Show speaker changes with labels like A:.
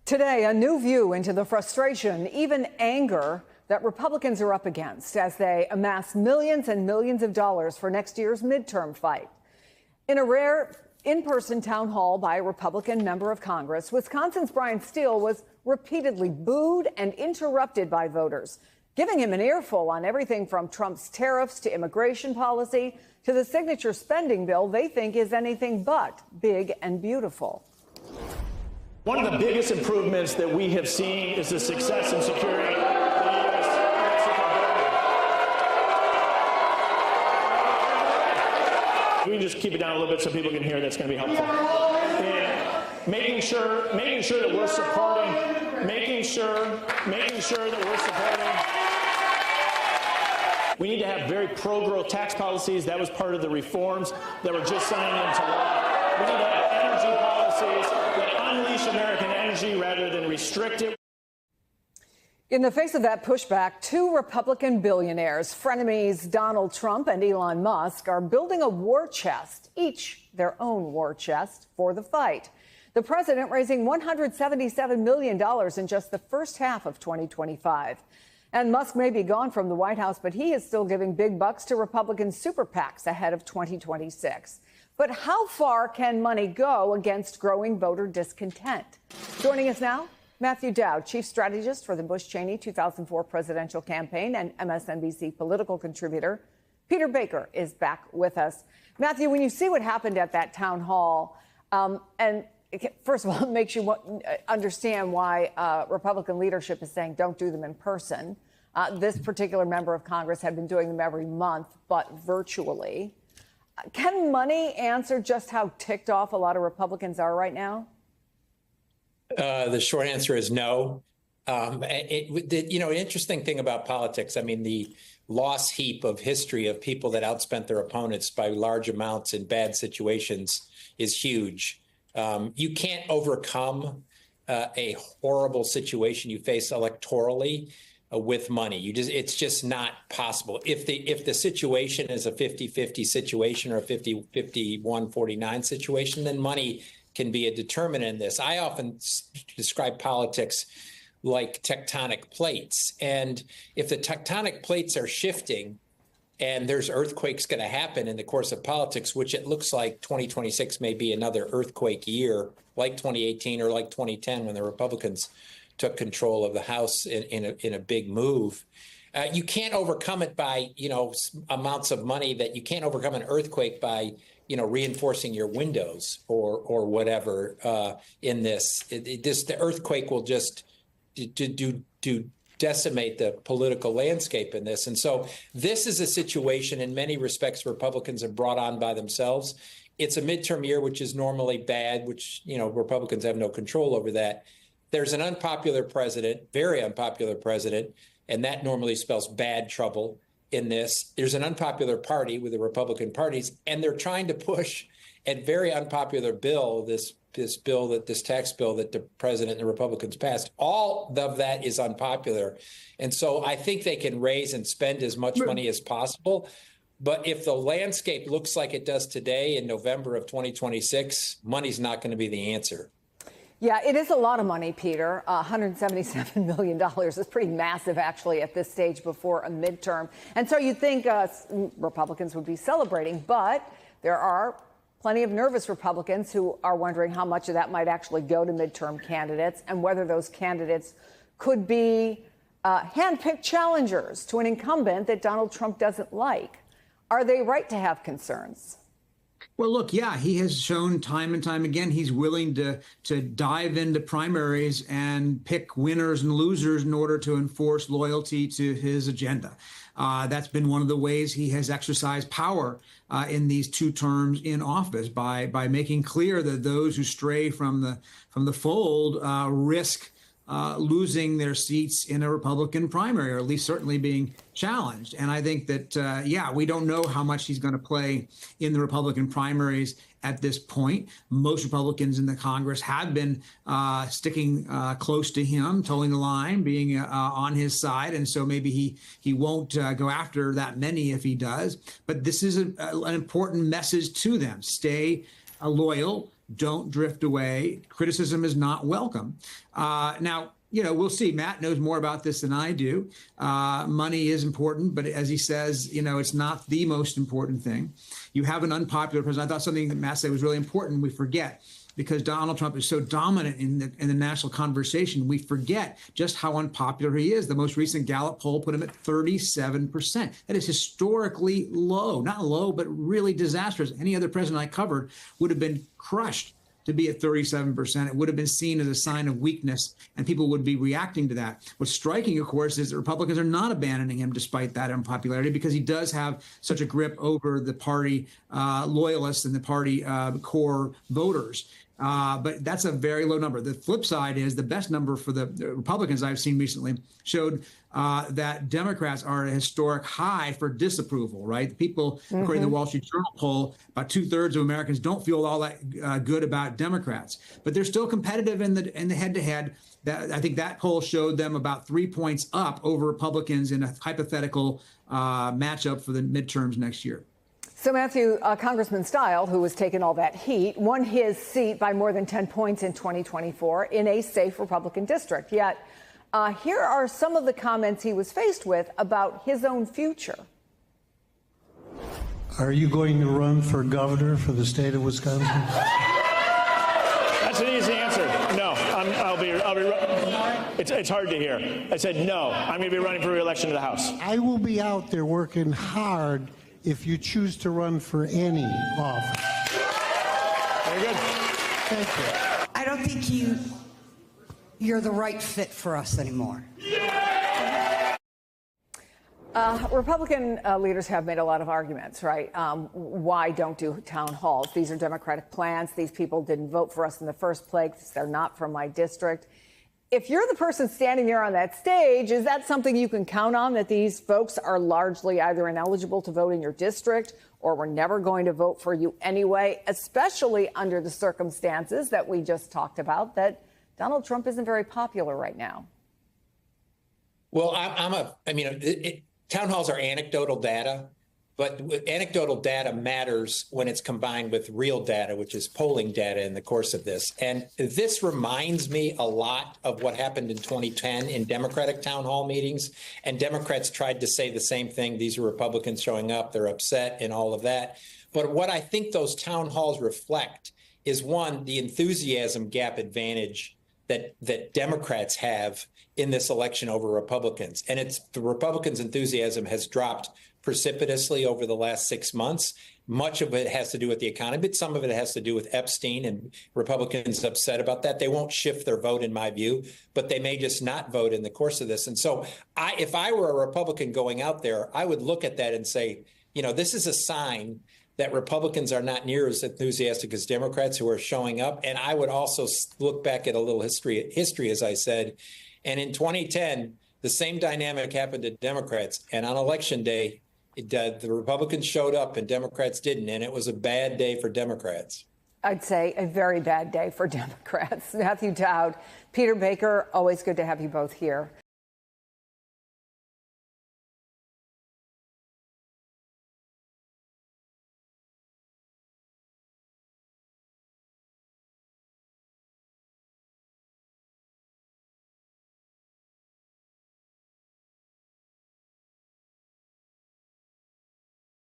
A: Today, a new view into the frustration, even anger, that Republicans are up against as they amass millions and millions of dollars for next year's midterm fight. In a rare in-person town hall by a Republican member of Congress, Wisconsin's Brian Steele was repeatedly booed and interrupted by voters, giving him an earful on everything from Trump's tariffs to immigration policy to the signature spending bill they think is anything but big and beautiful.
B: One of the biggest improvements that we have seen is the success in securing the U.S.-Mexico border. We can just keep it down a little bit so people can hear. That's going to be helpful. And making sure that we're supporting, making sure that we're supporting. We need to have very pro-growth tax policies. That was part of the reforms that were just signed into law. We need to have energy policies that unleash American energy rather than restrict it.
A: In the face of that pushback, two Republican billionaires, frenemies Donald Trump and Elon Musk, are building a war chest, each their own war chest, for the fight. The president raising $177 million in just the first half of 2025. And Musk may be gone from the White House, but he is still giving big bucks to Republican super PACs ahead of 2026. But how far can money go against growing voter discontent? Joining us now, Matthew Dowd, chief strategist for the Bush-Cheney 2004 presidential campaign and MSNBC political contributor. Peter Baker is back with us. Matthew, when you see what happened at that town hall, and first of all, it makes you understand why Republican leadership is saying don't do them in person. This particular member of Congress had been doing them every month, but virtually. Can money answer just how ticked off a lot of Republicans are right now?
C: The short answer is no. An interesting thing about politics, I mean, the loss heap of history of people that outspent their opponents by large amounts in bad situations is huge. You can't overcome a horrible situation you face electorally with money. It's just not possible. If the situation is a 50-50 situation or a 51-49 situation, then money can be a determinant in this. I often describe politics like tectonic plates. And if the tectonic plates are shifting and there's earthquakes going to happen in the course of politics, which it looks like 2026 may be another earthquake year, like 2018 or like 2010 when the Republicans took control of the House in a big move. You can't overcome it by, amounts of money that you can't overcome an earthquake by, reinforcing your windows or whatever in this. The earthquake will just decimate the political landscape in this. And so this is a situation in many respects Republicans have brought on by themselves. It's a midterm year, which is normally bad, which, Republicans have no control over that. There's an unpopular president, very unpopular president, and that normally spells bad trouble in this. There's an unpopular party with the Republican parties, and they're trying to push a very unpopular bill, this tax bill that the president and the Republicans passed. All of that is unpopular. And so I think they can raise and spend as much money as possible. But if the landscape looks like it does today in November of 2026, money's not going to be the answer.
A: Yeah, it is a lot of money, Peter. $177 million is pretty massive, actually, at this stage before a midterm. And so you'd think Republicans would be celebrating, but there are plenty of nervous Republicans who are wondering how much of that might actually go to midterm candidates and whether those candidates could be handpicked challengers to an incumbent that Donald Trump doesn't like. Are they right to have concerns?
D: Well, look, yeah, he has shown time and time again he's willing to dive into primaries and pick winners and losers in order to enforce loyalty to his agenda. That's been one of the ways he has exercised power in these two terms in office by making clear that those who stray from the fold risk losing their seats in a Republican primary, or at least certainly being challenged. And I think that, we don't know how much he's going to play in the Republican primaries at this point. Most Republicans in the Congress have been sticking close to him, towing the line, being on his side. And so maybe he won't go after that many if he does. But this is an important message to them. Stay loyal Don't drift away. Criticism is not welcome. Now, we'll see. Matt knows more about this than I do. Money is important, but as he says, it's not the most important thing. You have an unpopular president. I thought something that Matt said was really important. We forget, because Donald Trump is so dominant in the national conversation, we forget just how unpopular he is. The most recent Gallup poll put him at 37%. That is historically low. Not low, but really disastrous. Any other president I covered would have been crushed to be at 37%. It would have been seen as a sign of weakness, and people would be reacting to that. What's striking, of course, is that Republicans are not abandoning him despite that unpopularity, because he does have such a grip over the party loyalists and the party core voters. But that's a very low number. The flip side is the best number for the Republicans I've seen recently showed that Democrats are at a historic high for disapproval, right? The people, according to the Wall Street Journal poll, about 2/3 of Americans don't feel all that good about Democrats, but they're still competitive in the head-to-head. I think that poll showed them about 3 points up over Republicans in a hypothetical matchup for the midterms next year.
A: So, Matthew, Congressman Stile, who was taking all that heat, won his seat by more than 10 points in 2024 in a safe Republican district. Yet, here are some of the comments he was faced with about his own future.
E: Are you going to run for governor for the state of Wisconsin?
B: That's an easy answer. No, I'll be. It's hard to hear. I said no. I'm going to be running for re-election to the House.
E: I will be out there working hard if you choose to run for any office.
B: Very good.
E: Thank you.
F: I don't think you're the right fit for us anymore.
A: Republican leaders have made a lot of arguments, right? Why don't do town halls? These are Democratic plans. These people didn't vote for us in the first place. They're not from my district. If you're the person standing there on that stage, is that something you can count on, that these folks are largely either ineligible to vote in your district or we're never going to vote for you anyway, especially under the circumstances that we just talked about, that Donald Trump isn't very popular right now?
C: Well, town halls are anecdotal data, but anecdotal data matters when it's combined with real data, which is polling data in the course of this. And this reminds me a lot of what happened in 2010 in Democratic town hall meetings. And Democrats tried to say the same thing. These are Republicans showing up. They're upset and all of that. But what I think those town halls reflect is, one, the enthusiasm gap advantage that Democrats have in this election over Republicans. And it's the Republicans' enthusiasm has dropped precipitously over the last 6 months. Much of it has to do with the economy, but some of it has to do with Epstein, and Republicans upset about that. They won't shift their vote, in my view, but they may just not vote in the course of this. And so if I were a Republican going out there, I would look at that and say, this is a sign that Republicans are not near as enthusiastic as Democrats who are showing up. And I would also look back at a little history, as I said. And in 2010, the same dynamic happened to Democrats. And on Election Day, the Republicans showed up and Democrats didn't. And it was a bad day for Democrats.
A: I'd say a very bad day for Democrats. Matthew Dowd, Peter Baker, always good to have you both here.